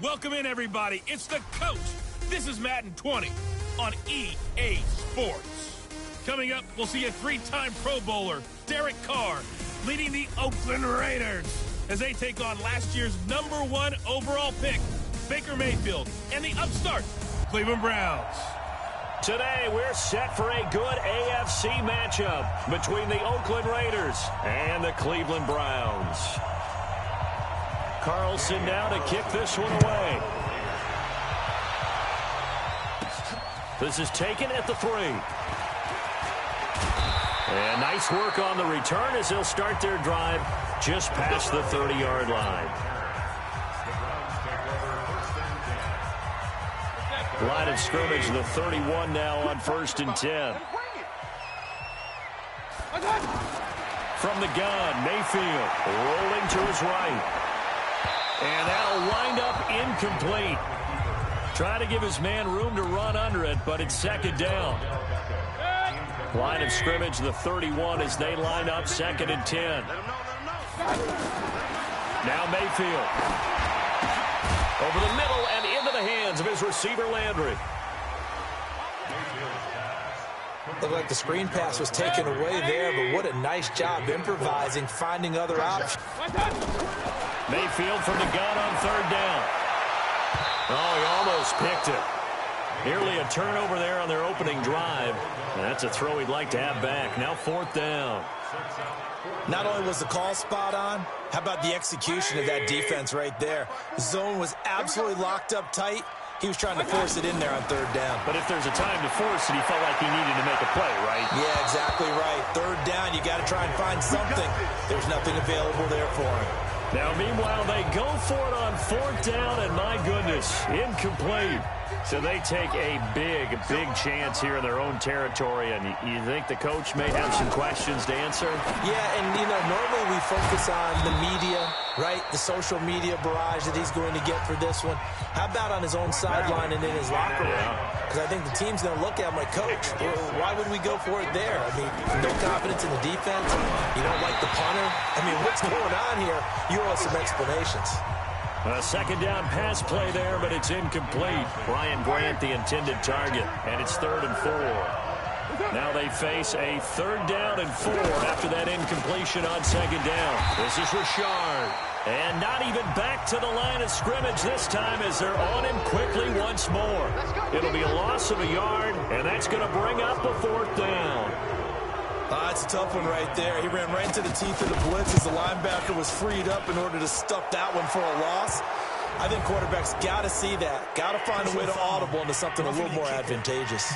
Welcome in, everybody. It's the coach. This is Madden 20 on EA Sports. Coming up, we'll see a three-time Pro Bowler, Derek Carr, leading the Oakland Raiders as they take on last year's #1 overall pick, Baker Mayfield, and the upstart Cleveland Browns. Today, we're set for a good AFC matchup between the Oakland Raiders and the Cleveland Browns. Carlson now to kick this one away. This is taken at the 3. And nice work on the return as they'll start their drive just past the 30-yard line. Line of scrimmage, the 31 now on 1st and 10. From the gun, Mayfield rolling to his right. And that'll wind up incomplete. Try to give his man room to run under it, but it's 2nd down. Line of scrimmage, the 31 as they line up 2nd and 10. Now Mayfield. Over the middle and into the hands of his receiver, Landry. Looked like the screen pass was taken away there, but what a nice job improvising, finding other options. Mayfield from the gun on 3rd down. Oh, he almost picked it. Nearly a turnover there on their opening drive. And that's a throw he'd like to have back. Now 4th down. Not only was the call spot on, how about the execution of that defense right there? The zone was absolutely locked up tight. He was trying to force it in there on 3rd down. But if there's a time to force it, he felt like he needed to make a play, right? Yeah, exactly right. 3rd down, you got to try and find something. There's nothing available there for him. Now, meanwhile, they go for it on 4th down, and my goodness, incomplete. So they take a big chance here in their own territory, and you think the coach may have some questions to answer? Yeah, and, normally we focus on the media, right? The social media barrage that he's going to get for this one. How about on his own sideline and in his locker room? Because I think the team's going to look at him like, Coach, why would we go for it there? I mean, no confidence in the defense. You don't like the punter. I mean, what's going on here? You owe us some explanations. A 2nd down pass play there, but it's incomplete. Brian Grant, the intended target, and it's 3rd and 4. Now they face a 3rd down and 4 after that incompletion on 2nd down. This is Richard. And not even back to the line of scrimmage this time as they're on him quickly once more. It'll be a loss of a yard, and that's going to bring up a 4th down. It's a tough one right there. He ran right into the teeth of the blitz as the linebacker was freed up in order to stuff that one for a loss. I think quarterbacks got to see that. Got to find a way to audible into something a little more advantageous.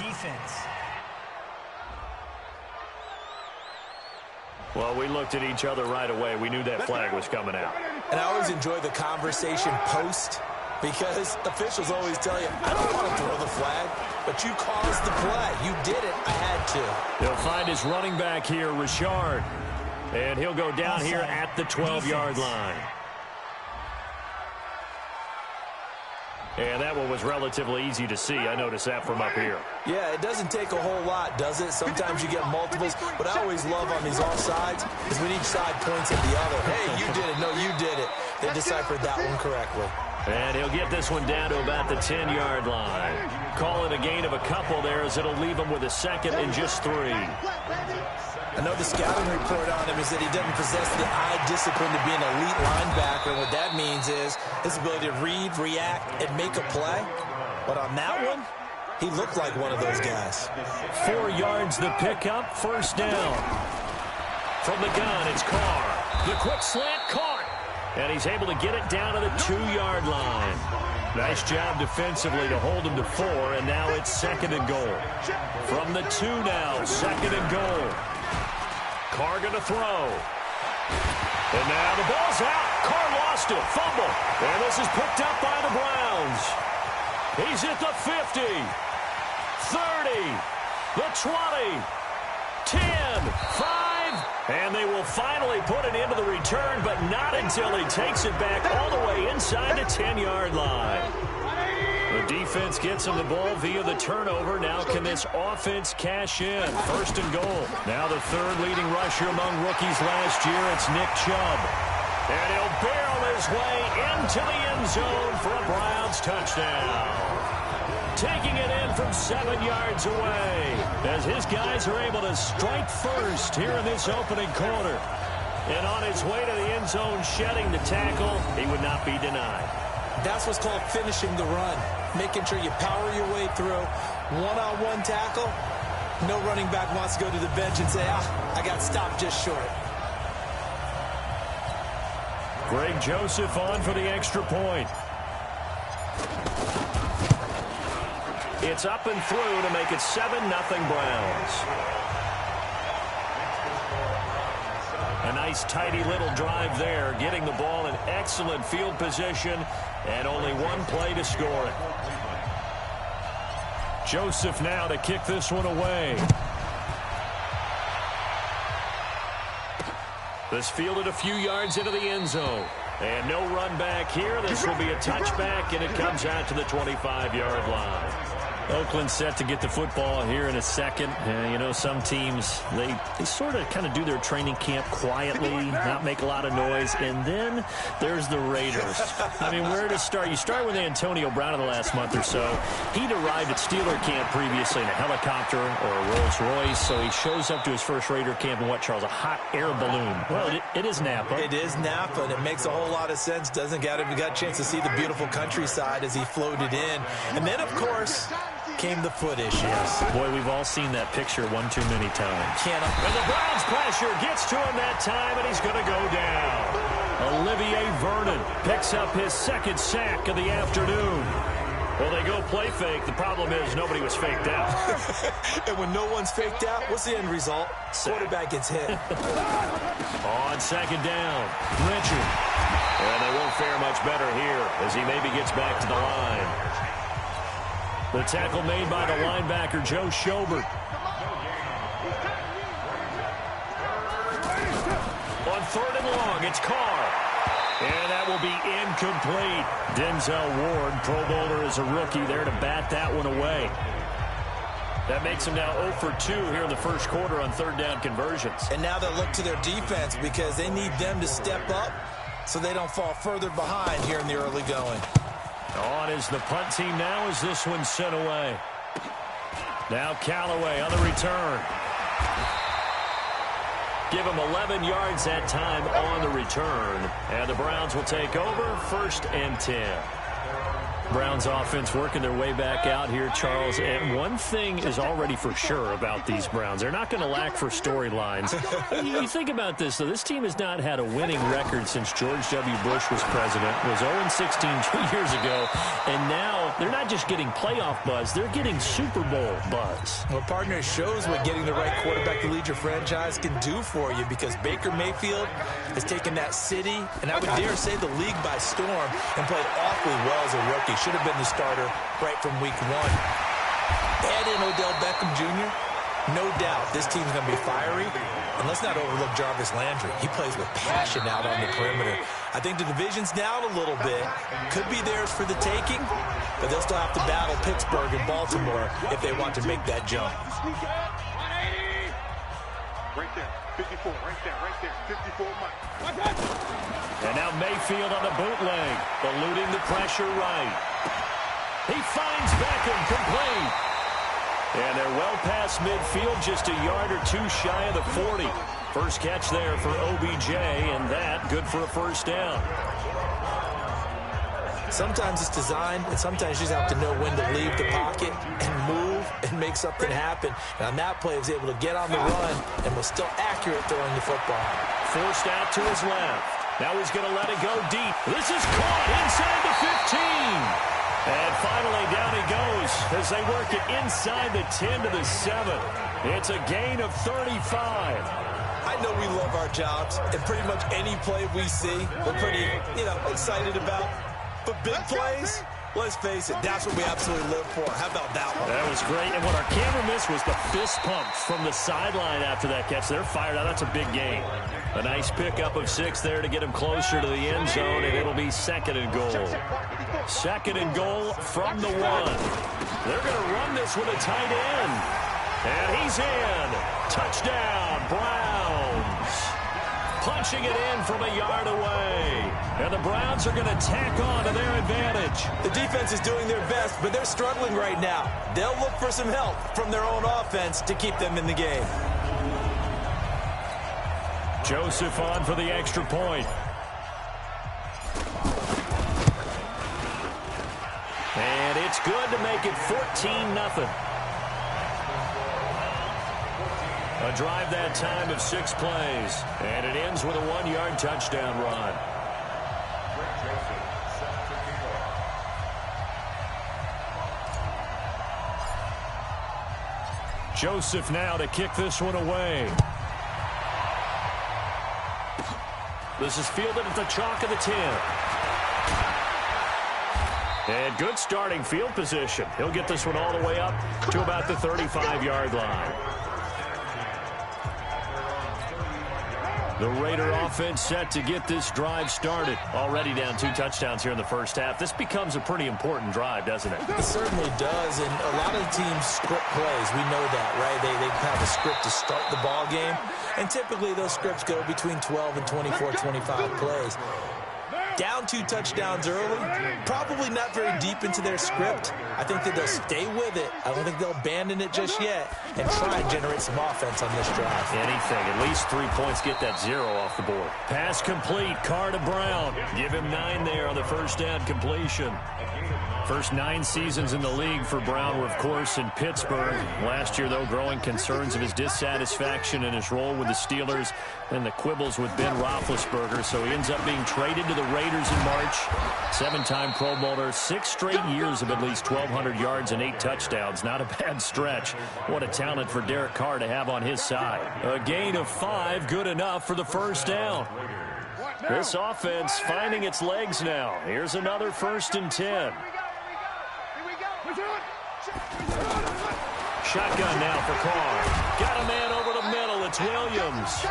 Well, we looked at each other right away. We knew that flag was coming out. And I always enjoy the conversation post because officials always tell you, I don't want to throw the flag, but you caused the play. You did it. I had to. He'll find his running back here, Richard. And he'll go down here at the 12-yard line. And that one was relatively easy to see. I noticed that from up here. Yeah, it doesn't take a whole lot, does it? Sometimes you get multiples. What I always love on these offsides is when each side points at the other. Hey, you did it. No, you did it. They deciphered that one correctly. And he'll get this one down to about the 10-yard line. Call it a gain of a couple there as it'll leave him with a 2nd and just 3. I know the scouting report on him is that he doesn't possess the eye discipline to be an elite linebacker. And what that means is his ability to read, react, and make a play. But on that one, he looked like one of those guys. 4 yards the pickup, 1st down. From the gun, it's Carr. The quick slant caught. And he's able to get it down to the 2-yard line. Nice job defensively to hold him to 4, and now it's 2nd and goal. From the 2 now, 2nd and goal. Carr going to throw. And now the ball's out. Carr lost it. Fumble. And this is picked up by the Browns. He's at the 50. 30. The 20. 10. 5. And they will finally put it into the return, but not until he takes it back all the way inside the 10-yard line. The defense gets him the ball via the turnover. Now can this offense cash in? 1st and goal. Now the 3rd leading rusher among rookies last year. It's Nick Chubb. And he'll barrel his way into the end zone for a Browns touchdown. Taking it in from 7 yards away as his guys are able to strike first here in this opening quarter. And on his way to the end zone, shedding the tackle, he would not be denied. That's what's called finishing the run, making sure you power your way through. One-on-one tackle, no running back wants to go to the bench and say, I got stopped just short. Greg Joseph on for the extra point. It's up and through to make it 7-0 Browns. A nice, tidy little drive there, getting the ball in excellent field position, and only one play to score it. Joseph now to kick this one away. This fielded a few yards into the end zone. And no run back here. This will be a touchback, and it comes out to the 25-yard line. Oakland set to get the football here in a second. You know, some teams, they sort of kind of do their training camp quietly, not make a lot of noise, and then there's the Raiders. I mean, where to start? You start with Antonio Brown in the last month or so. He'd arrived at Steeler camp previously in a helicopter or a Rolls-Royce, so he shows up to his first Raider camp in what, Charles, a hot air balloon. Well, it is Napa. It is Napa, and it makes a whole lot of sense. We got a chance to see the beautiful countryside as he floated in. And then, of course, came the foot issues. Boy, we've all seen that picture one too many times. And the Browns pressure gets to him that time, and he's going to go down. Olivier Vernon picks up his second sack of the afternoon. Well, they go play fake. The problem is nobody was faked out. And when no one's faked out, what's the end result? Quarterback gets hit. On second down, Richard. And they won't fare much better here as he maybe gets back to the line. The tackle made by the linebacker, Joe Schobert. On third and long, it's Carr. And that will be incomplete. Denzel Ward, Pro Bowler as a rookie, there to bat that one away. That makes him now 0 for 2 here in the first quarter on third down conversions. And now they'll look to their defense because they need them to step up so they don't fall further behind here in the early going. On is the punt team now as this one's sent away. Now Callaway on the return. Give him 11 yards that time on the return. And the Browns will take over 1st and 10. Browns offense working their way back out here, Charles. And one thing is already for sure about these Browns. They're not going to lack for storylines. You think about this, though. This team has not had a winning record since George W. Bush was president. It was 0-16 2 years ago. And now they're not just getting playoff buzz. They're getting Super Bowl buzz. Well, partner, it shows what getting the right quarterback to lead your franchise can do for you because Baker Mayfield has taken that city, and I would dare say the league by storm, and played awfully well as a rookie. Should have been the starter right from week 1. Add in Odell Beckham Jr., no doubt this team's going to be fiery. And let's not overlook Jarvis Landry. He plays with passion out on the perimeter. I think the division's down a little bit. Could be theirs for the taking, but they'll still have to battle Pittsburgh and Baltimore if they want to make that jump. Right there, 54, right there, 54 Mike. And now Mayfield on the bootleg, eluding the pressure right. He finds Beckham complete. And they're well past midfield, just a yard or two shy of the 40. First catch there for OBJ, and that good for a first down. Sometimes it's designed, and sometimes you just have to know when to leave the pocket and move and make something happen. And on that play, he was able to get on the run and was still accurate throwing the football. Forced out to his left. Now he's going to let it go deep. This is caught inside the 15. And finally, down he goes as they work it inside the 10 to the 7. It's a gain of 35. I know we love our jobs, and pretty much any play we see, we're pretty, excited about. But big plays, let's face it, that's what we absolutely live for. How about that one? That was great. And what our camera missed was the fist pump from the sideline after that catch. They're fired out. That's a big gain. A nice pickup of 6 there to get him closer to the end zone, and it'll be 2nd and goal. 2nd and goal from the 1. They're going to run this with a tight end. And he's in. Touchdown, Browns. punching it in from a yard away. And the Browns are going to tack on to their advantage. The defense is doing their best, but they're struggling right now. They'll look for some help from their own offense to keep them in the game. Joseph on for the extra point. And it's good to make it 14-0. A drive that time of 6 plays. And it ends with a 1-yard touchdown run. Joseph now to kick this one away. This is fielded at the chalk of the 10. And good starting field position. He'll get this one all the way up to about the 35-yard line. The Raider offense set to get this drive started. Already down 2 touchdowns here in the first half. This becomes a pretty important drive, doesn't it? It certainly does, and a lot of teams script plays. We know that, right? They have a script to start the ball game, and typically those scripts go between 12 and 24, 25 plays. Down 2 touchdowns early, probably not very deep into their script. I think that they'll stay with it. I don't think they'll abandon it just yet and try and generate some offense on this drive. Anything, at least 3 points, get that 0 off the board. Pass complete, Carr to Brown. Give him 9 there on the first down completion. First 9 seasons in the league for Brown were, of course, in Pittsburgh. Last year, though, growing concerns of his dissatisfaction in his role with the Steelers and the quibbles with Ben Roethlisberger, so he ends up being traded to the Raiders in March. 7-time Pro Bowler, 6 straight years of at least 1,200 yards and 8 touchdowns. Not a bad stretch. What a talent for Derek Carr to have on his side. A gain of 5, good enough for the first down. This offense finding its legs now. Here's another 1st and 10. Shotgun now for Carr. Got a man over the middle. It's Williams.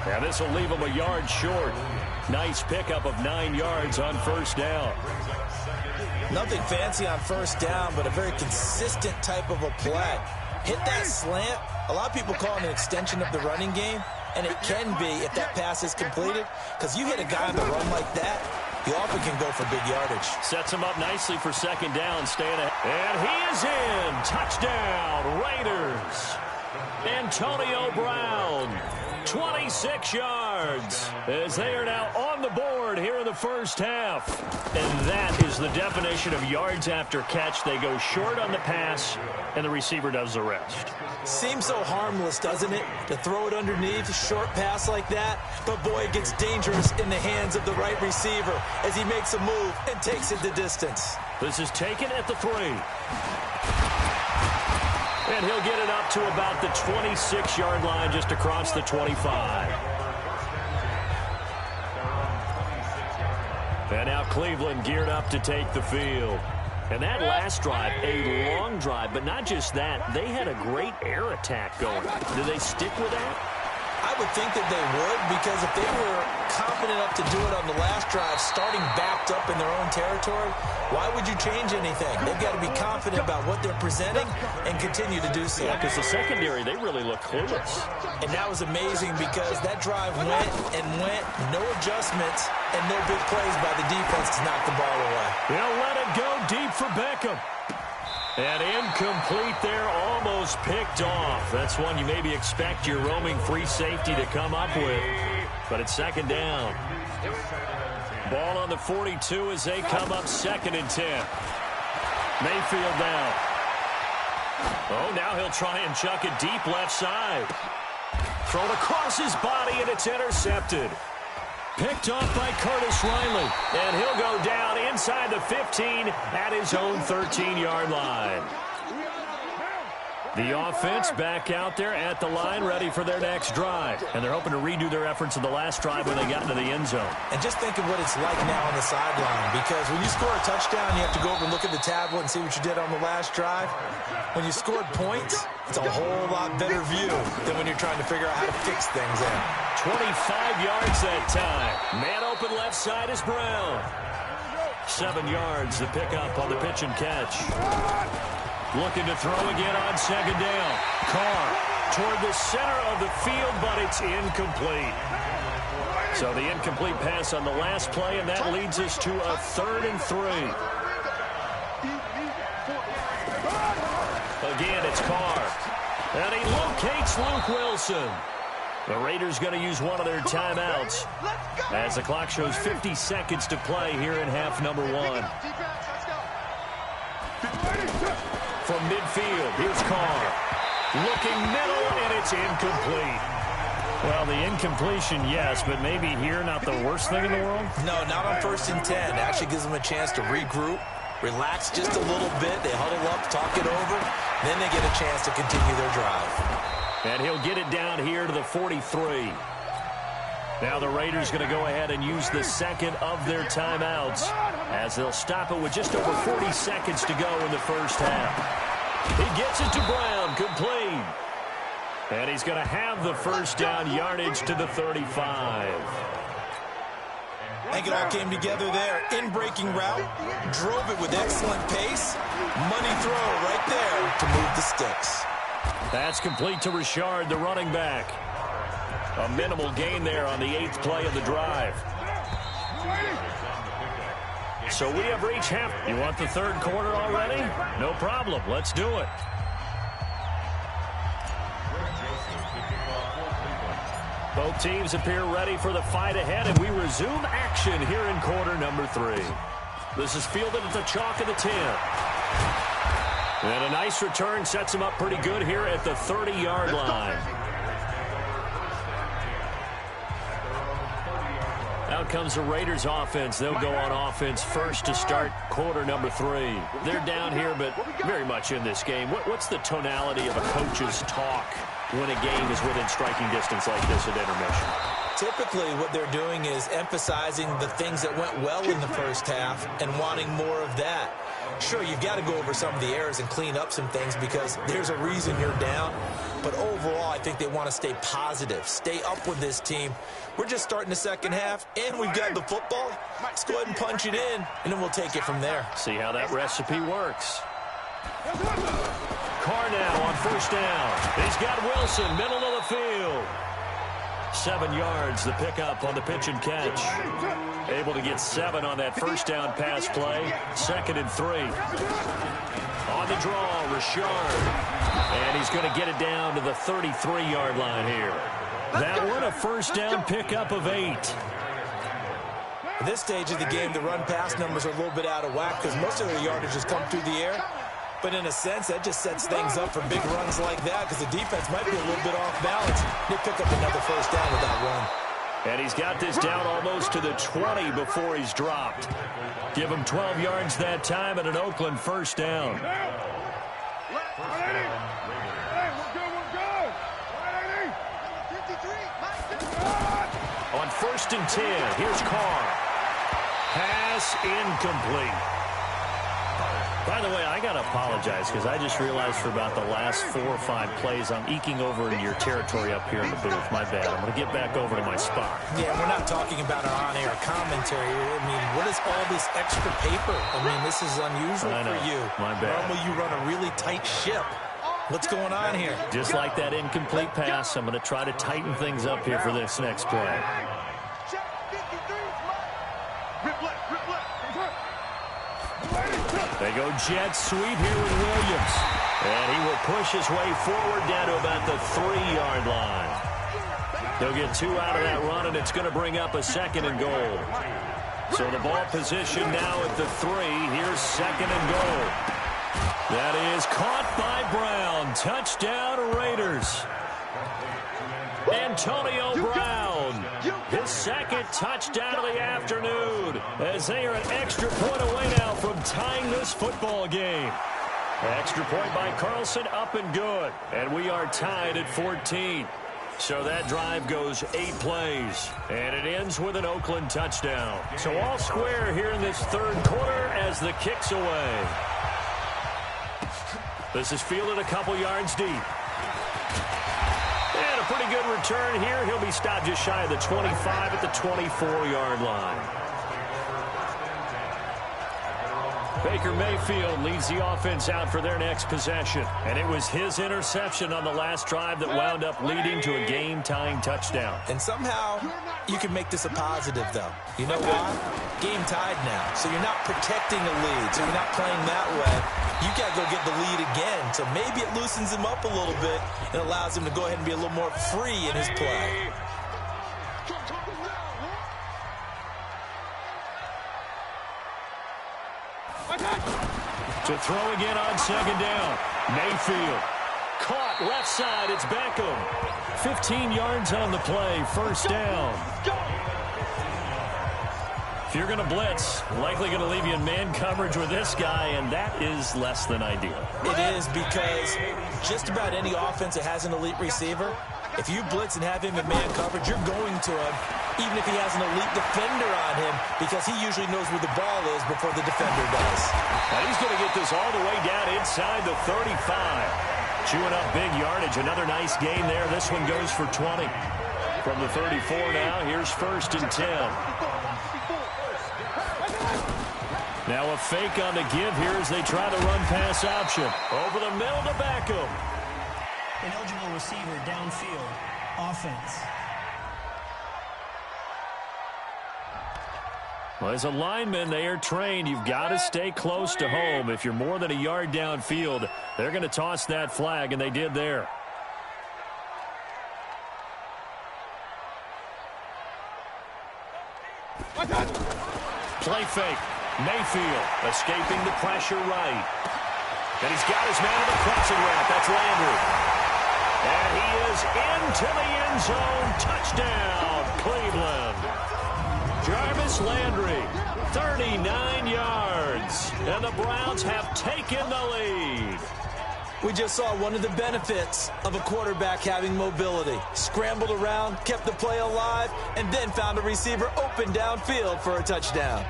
Now this will leave him a yard short. Nice pickup of 9 yards on first down. Nothing fancy on first down, but a very consistent type of a play. Hit that slant. A lot of people call it an extension of the running game, and it can be if that pass is completed, because you hit a guy on the run like that, he often can go for big yardage. Sets him up nicely for 2nd down, staying ahead. And he is in. Touchdown, Raiders. Antonio Brown, 26 yards, as they are now on the board here in the first half. And that is the definition of yards after catch. They go short on the pass, and the receiver does the rest. Seems so harmless, doesn't it, to throw it underneath, a short pass like that? But, boy, it gets dangerous in the hands of the right receiver as he makes a move and takes it the distance. This is taken at the 3. And he'll get it up to about the 26-yard line, just across the 25. And now Cleveland geared up to take the field. And that last drive, a long drive, but not just that. They had a great air attack going. Do they stick with that? I would think that they would, because if they were confident enough to do it on the last drive, starting backed up in their own territory, why would you change anything? They've got to be confident about what they're presenting and continue to do so. Yeah, because the secondary, they really look clueless. And that was amazing because that drive went and went, no adjustments, and no big plays by the defense to knock the ball away. They'll let it go deep for Beckham. And incomplete there, almost picked off. That's one you maybe expect your roaming free safety to come up with. But it's 2nd down. Ball on the 42 as they come up 2nd and 10. Mayfield now. Oh, now he'll try and chuck it deep left side. Thrown across his body, and it's intercepted. Picked off by Curtis Riley. And he'll go down inside the 15 at his own 13-yard line. The offense back out there at the line, ready for their next drive. And they're hoping to redo their efforts of the last drive when they got into the end zone. And just think of what it's like now on the sideline, because when you score a touchdown, you have to go over and look at the tablet and see what you did on the last drive. When you scored points, it's a whole lot better view than when you're trying to figure out how to fix things in. 25 yards that time. Man open left side is Brown. 7 yards, the pickup on the pitch and catch. Looking to throw again on 2nd down. Carr toward the center of the field, but it's incomplete. So the incomplete pass on the last play, and that leads us to a 3rd and 3. Again, it's Carr. And he locates Luke Wilson. The Raiders going to use one of their timeouts as the clock shows 50 seconds to play here in half number 1. From midfield, here's Carr. Looking middle, and it's incomplete. Well, the incompletion, yes, but maybe here not the worst thing in the world? No, not on 1st and 10. It actually gives them a chance to regroup, relax just a little bit. They huddle up, talk it over. Then they get a chance to continue their drive. And he'll get it down here to the 43. Now the Raiders going to go ahead and use the second of their timeouts as they'll stop it with just over 40 seconds to go in the first half. He gets it to Brown, complete. And he's going to have the first down, yardage to the 35. I think it all came together there. In-breaking route, drove it with excellent pace. Money throw right there to move the sticks. That's complete to Richard, the running back. A minimal gain there on the 8th play of the drive. So we have reached half. You want the 3rd quarter already? No problem. Let's do it. Both teams appear ready for the fight ahead, and we resume action here in quarter number 3. This is fielded at the chalk of the 10. And a nice return sets him up pretty good here at the 30-yard line. Out comes the Raiders offense. They'll go on offense first to start quarter number 3. They're down here, but very much in this game. What's the tonality of a coach's talk when a game is within striking distance like this at intermission? Typically, what they're doing is emphasizing the things that went well in the first half and wanting more of that. Sure, you've got to go over some of the errors and clean up some things because there's a reason you're down. But overall, I think they want to stay positive, stay up with this team. We're just starting the second half, and we've got the football. Let's go ahead and punch it in, and then we'll take it from there. See how that recipe works. Carr now on first down. He's got Wilson, middle of the field. 7 yards, the pickup on the pitch and catch. Able to get 7 on that first down pass play. 2nd and 3. On the draw, Richard. And he's going to get it down to the 33-yard line here. That one a first down pickup of 8. At this stage of the game, the run-pass numbers are a little bit out of whack because most of their yardage has come through the air. But in a sense, that just sets things up for big runs like that because the defense might be a little bit off balance. They pick up another first down with that run. And he's got this down almost to the 20 before he's dropped. Give him 12 yards that time and an Oakland first down. On 1st and 10, here's Carr. Pass incomplete. By the way, I got to apologize because I just realized for about the last 4 or 5 plays, I'm eking over into your territory up here in the booth. My bad. I'm going to get back over to my spot. Yeah, we're not talking about our on-air commentary. I mean, what is all this extra paper? I mean, this is unusual for you. My bad. Normally, you run a really tight ship. What's going on here? Just like that incomplete pass, I'm going to try to tighten things up here for this next play. They go jet sweep here with Williams. And he will push his way forward down to about the 3-yard line. They'll get 2 out of that run, and it's going to bring up a 2nd and goal. So the ball position now at the 3. Here's 2nd and goal. That is caught by Brown. Touchdown, Raiders. Antonio Brown, his 2nd touchdown of the afternoon, as they are an extra point away now from tying this football game. Extra point by Carlson, up and good. And we are tied at 14. So that drive goes 8 plays, and it ends with an Oakland touchdown. So all square here in this 3rd quarter as the kick's away. This is fielded a couple yards deep. And a pretty good return here. He'll be stopped just shy of the 25 at the 24-yard line. Baker Mayfield leads the offense out for their next possession. And it was his interception on the last drive that wound up leading to a game-tying touchdown. And somehow you can make this a positive, though. You know why? Game tied now. So you're not protecting the lead. So you're not playing that way. You got to go get the lead again. So maybe it loosens him up a little bit and allows him to go ahead and be a little more free in his play. To throw again on second down. Mayfield. Caught left side. It's Beckham. 15 yards on the play. First down. If you're going to blitz, likely going to leave you in man coverage with this guy, and that is less than ideal. It is, because just about any offense that has an elite receiver, if you blitz and have him in man coverage, you're going to him, even if he has an elite defender on him, because he usually knows where the ball is before the defender does. And he's going to get this all the way down inside the 35. Chewing up big yardage. Another nice gain there. This one goes for 20. From the 34 now, here's 1st and 10. Now a fake on the give here as they try the run-pass option. Over the middle to Beckham. An eligible receiver downfield. Offense. Well, as a lineman, they are trained. You've got to stay close to home. If you're more than a yard downfield, they're going to toss that flag, and they did there. Play fake. Mayfield escaping the pressure right. And he's got his man on the crossing route. That's Landry. And he is into the end zone. Touchdown, Cleveland. Jarvis Landry, 39 yards. And the Browns have taken the lead. We just saw one of the benefits of a quarterback having mobility. Scrambled around, kept the play alive, and then found a receiver open downfield for a touchdown.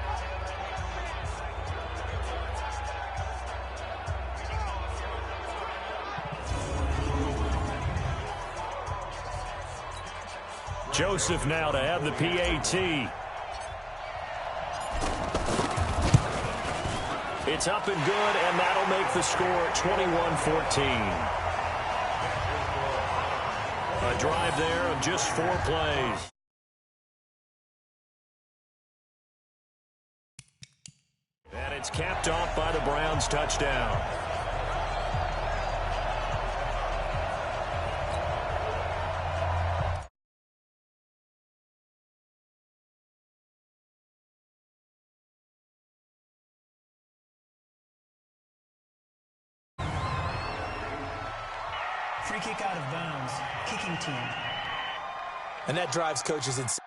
Joseph now to have the PAT. It's up and good, and that'll make the score 21-14. A drive there of just 4 plays. And it's capped off by the Browns' touchdown. Free kick out of bounds. Kicking team. And that drives coaches insane,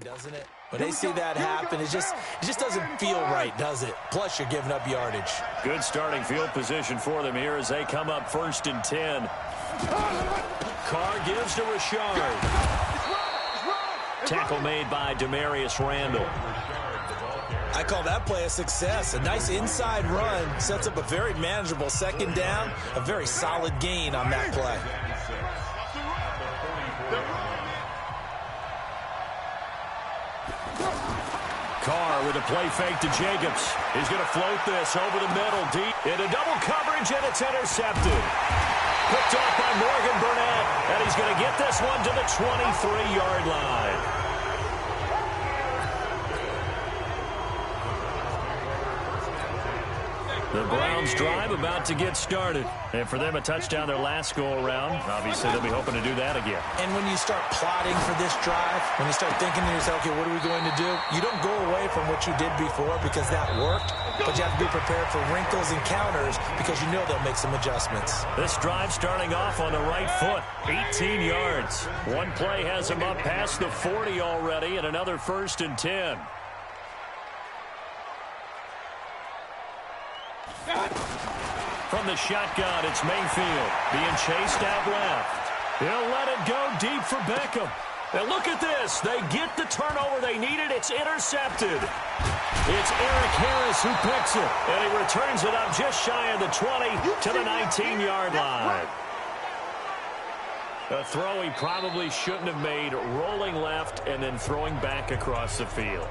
doesn't it? When they see that happen, it just doesn't feel right, does it? Plus, you're giving up yardage. Good starting field position for them here as they come up 1st and 10. Carr gives to Richard. Tackle made by Demarius Randall. I call that play a success. A nice inside run sets up a very manageable second down. A very solid gain on that play. Carr with a play fake to Jacobs. He's going to float this over the middle, deep into double coverage, and it's intercepted. Picked off by Morgan Burnett, and he's going to get this one to the 23-yard line. The Browns drive about to get started. And for them, a touchdown their last go-around. Obviously, they'll be hoping to do that again. And when you start plotting for this drive, when you start thinking to yourself, okay, what are we going to do? You don't go away from what you did before because that worked, but you have to be prepared for wrinkles and counters because you know they'll make some adjustments. This drive starting off on the right foot. 18 yards. One play has them up past the 40 already, and another 1st and 10. From the shotgun, it's Mayfield being chased out left. He'll let it go deep for Beckham. And look at this. They get the turnover they needed. It's intercepted. It's Eric Harris who picks it. And he returns it up just shy of the 20 to the 19-yard line. A throw he probably shouldn't have made, rolling left and then throwing back across the field.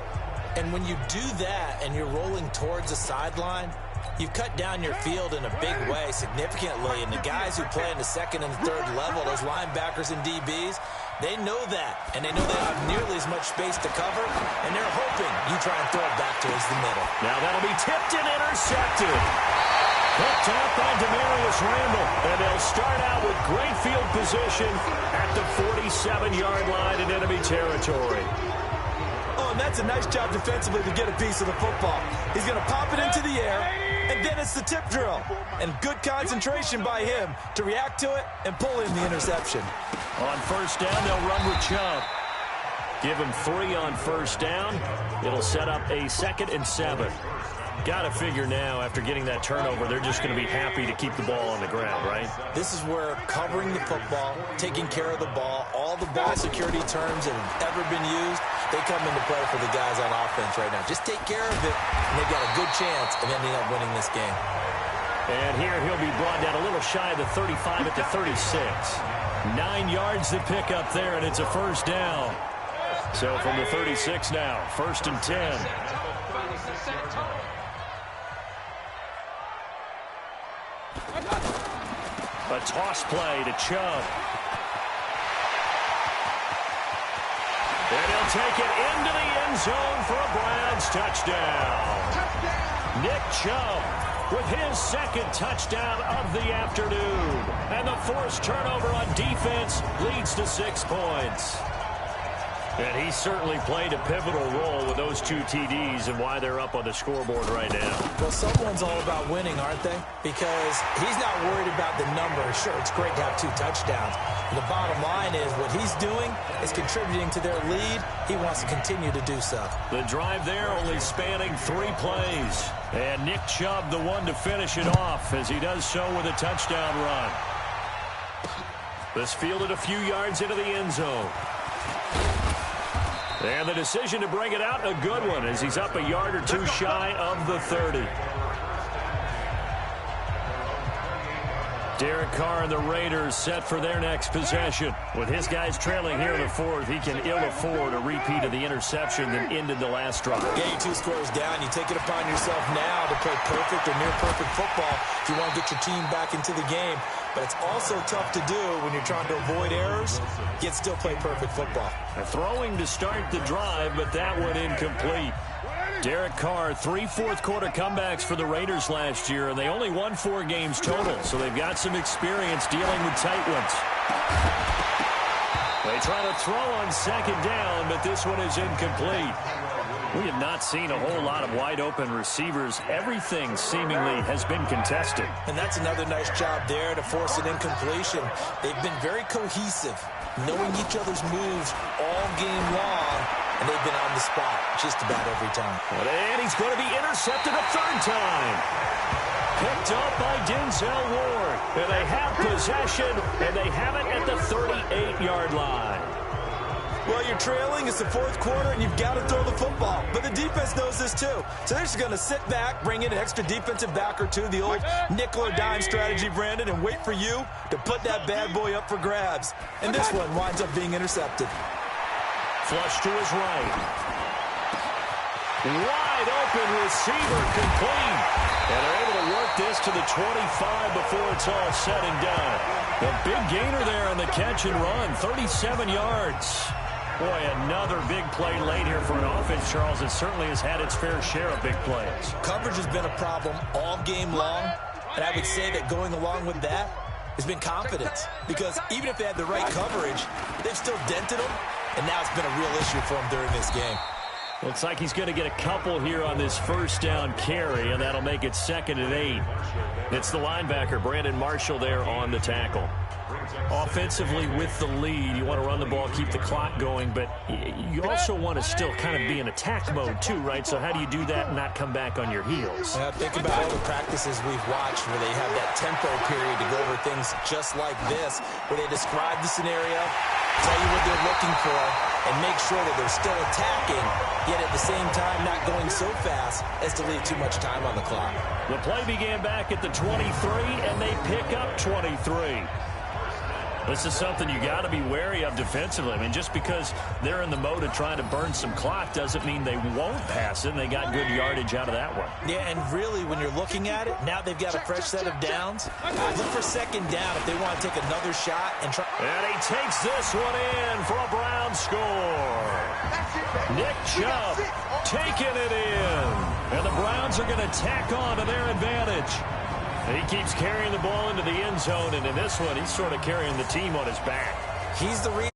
And when you do that and you're rolling towards the sideline, you've cut down your field in a big way significantly. And the guys who play in the second and third level, those linebackers and DBs, they know that. And they know they don't have nearly as much space to cover. And they're hoping you try and throw it back towards the middle. Now that'll be tipped and intercepted. Picked up by Demarius Randall. And they'll start out with great field position at the 47-yard line in enemy territory. Oh, and that's a nice job defensively to get a piece of the football. He's going to pop it into the air, and then it's the tip drill. And good concentration by him to react to it and pull in the interception. On first down, they'll run with Chubb. Give him 3 on first down. It'll set up a 2nd and 7. Got to figure now, after getting that turnover, they're just going to be happy to keep the ball on the ground, right? This is where covering the football, taking care of the ball, all the ball security terms that have ever been used, they come into play for the guys on offense right now. Just take care of it, and they've got a good chance of ending up winning this game. And here he'll be brought down a little shy of the 35 at the 36. 9 yards to pick up there, and it's a first down. So from the 36 now, 1st and 10. A toss play to Chubb. And he'll take it into the end zone for a Browns touchdown. Nick Chubb with his 2nd touchdown of the afternoon. And the forced turnover on defense leads to 6 points. And he certainly played a pivotal role with those 2 TDs and why they're up on the scoreboard right now. Well, someone's all about winning, aren't they? Because he's not worried about the number. Sure, it's great to have 2 touchdowns. And the bottom line is what he's doing is contributing to their lead. He wants to continue to do so. The drive there only spanning 3 plays. And Nick Chubb, the one to finish it off, as he does so with a touchdown run. This fielded a few yards into the end zone. And the decision to bring it out, a good one, as he's up a yard or 2 shy of the 30. Derek Carr and the Raiders set for their next possession. With his guys trailing here in the 4th, he can ill afford a repeat of the interception that ended the last drive. Yeah, you 2 scores down. You take it upon yourself now to play perfect or near perfect football if you want to get your team back into the game. But it's also tough to do when you're trying to avoid errors, yet still play perfect football. Throwing to start the drive, but that one incomplete. Derek Carr, 3 fourth-quarter comebacks for the Raiders last year, and they only won 4 games total, so they've got some experience dealing with tight ones. They try to throw on 2nd down, but this one is incomplete. We have not seen a whole lot of wide-open receivers. Everything seemingly has been contested. And that's another nice job there to force an incompletion. They've been very cohesive, knowing each other's moves all game long, and they've been on the spot just about every time. And he's going to be intercepted a 3rd time. Picked up by Denzel Ward. And they have possession, and they have it at the 38-yard line. Well, you're trailing. It's the 4th quarter, and you've got to throw the football. But the defense knows this, too. So they're just going to sit back, bring in an extra defensive back or 2, the old nickel or dime strategy, Brandon, and wait for you to put that bad boy up for grabs. And this one winds up being intercepted. Flush to his right. Wide open receiver complete. And they're able to work this to the 25 before it's all said and done. The big gainer there on the catch and run, 37 yards. Boy, another big play late here for an offense, Charles. It certainly has had its fair share of big plays. Coverage has been a problem all game long, and I would say that going along with that has been confidence. Because even if they had the right coverage, they've still dented them, and now it's been a real issue for them during this game. Looks like he's going to get a couple here on this first down carry, and that'll make it 2nd and 8. It's the linebacker, Brandon Marshall, there on the tackle. Offensively with the lead, you want to run the ball, keep the clock going, but you also want to still kind of be in attack mode too, right? So how do you do that and not come back on your heels? Think about all the practices we've watched where they have that tempo period to go over things just like this, where they describe the scenario, tell you what they're looking for, and make sure that they're still attacking, yet at the same time not going so fast as to leave too much time on the clock. The play began back at the 23, and they pick up 23. This is something you got to be wary of defensively. I mean, just because they're in the mode of trying to burn some clock doesn't mean they won't pass it, and they got good yardage out of that one. Yeah, and really, when you're looking at it, now they've got a fresh set of downs. Look for second down if they want to take another shot and try. And he takes this one in for a Brown score. Nick Chubb taking it in. And the Browns are going to tack on to their advantage. He keeps carrying the ball into the end zone, and in this one, he's sort of carrying the team on his back. He's the